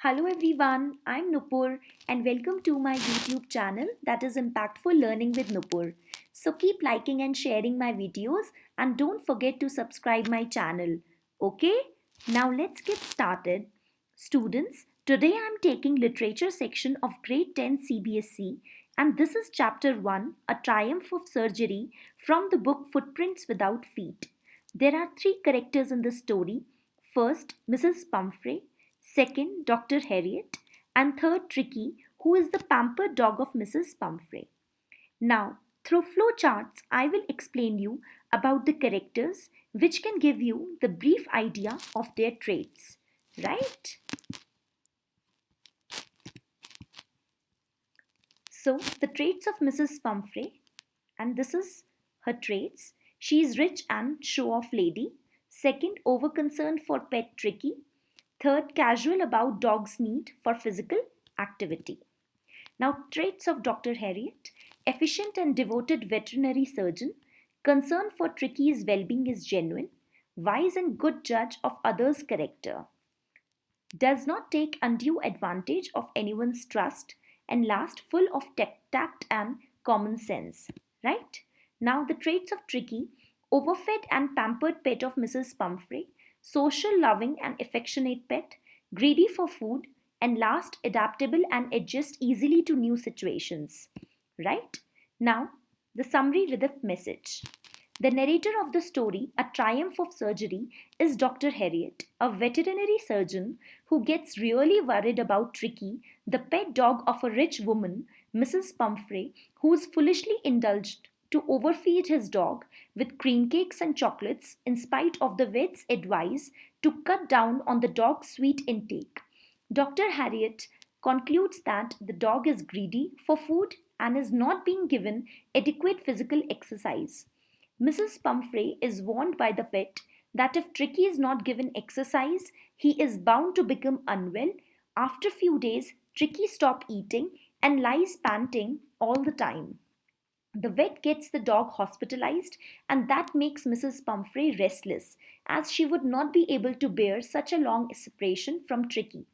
Hello everyone, I'm Nupur and welcome to my YouTube channel that is Impactful Learning with Nupur. So keep liking and sharing my videos and don't forget to subscribe my channel. Okay? Now let's get started. Students, today I'm taking literature section of grade 10 CBSE and this is chapter 1, A Triumph of Surgery from the book Footprints Without Feet. There are three characters in the story. First, Mrs. Pumphrey. Second, Dr. Harriet, and third, Tricky, who is the pampered dog of Mrs. Pumphrey. Now, through flowcharts, I will explain you about the characters which can give you the brief idea of their traits, right? So, the traits of Mrs. Pumphrey, and this is her traits. She is rich and show-off lady. Second, over-concerned for pet Tricky. Third, casual about dog's need for physical activity. Now, traits of Dr. Harriet: efficient and devoted veterinary surgeon, concern for Tricky's well-being is genuine, wise and good judge of others' character, does not take undue advantage of anyone's trust, and last, full of tact and common sense. Right? Now, the traits of Tricky: overfed and pampered pet of Mrs. Pumphrey, social, loving, and affectionate pet, greedy for food, and last, adaptable and adjust easily to new situations. Right? Now, the summary with a message. The narrator of the story, A Triumph of Surgery, is Dr. Harriet, a veterinary surgeon who gets really worried about Tricky, the pet dog of a rich woman, Mrs. Pumphrey, who is foolishly indulged to overfeed his dog with cream cakes and chocolates in spite of the vet's advice to cut down on the dog's sweet intake. Dr. Harriet concludes that the dog is greedy for food and is not being given adequate physical exercise. Mrs. Pumphrey is warned by the vet that if Tricky is not given exercise, he is bound to become unwell. After a few days, Tricky stops eating and lies panting all the time. The vet gets the dog hospitalized, and that makes Mrs. Pumphrey restless, as she would not be able to bear such a long separation from Tricky.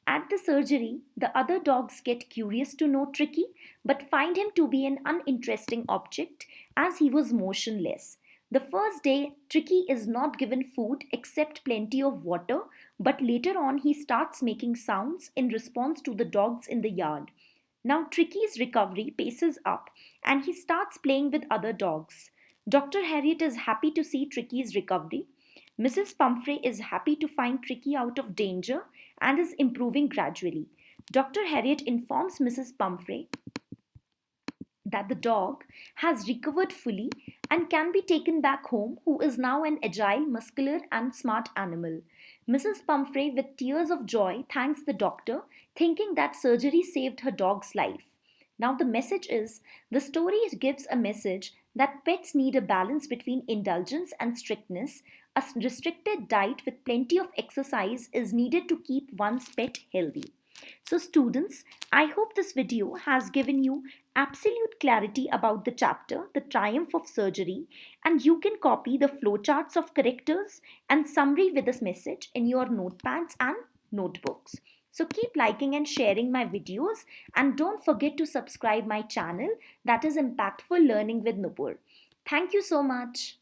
At the surgery, the other dogs get curious to know Tricky, but find him to be an uninteresting object as he was motionless. The first day, Tricky is not given food except plenty of water, but later on he starts making sounds in response to the dogs in the yard. Now Tricky's recovery paces up and he starts playing with other dogs. Dr. Harriet is happy to see Tricky's recovery. Mrs. Pumphrey is happy to find Tricky out of danger and is improving gradually. Dr. Harriet informs Mrs. Pumphrey that the dog has recovered fully and can be taken back home, who is now an agile, muscular, and smart animal. Mrs. Pumphrey, with tears of joy, thanks the doctor, thinking that surgery saved her dog's life. Now, the message is: the story gives a message that pets need a balance between indulgence and strictness. A restricted diet with plenty of exercise is needed to keep one's pet healthy. So students, I hope this video has given you absolute clarity about the chapter, The Triumph of Surgery, and you can copy the flowcharts of characters and summary with this message in your notepads and notebooks. So keep liking and sharing my videos and don't forget to subscribe my channel, that is Impactful Learning with Nupur. Thank you so much.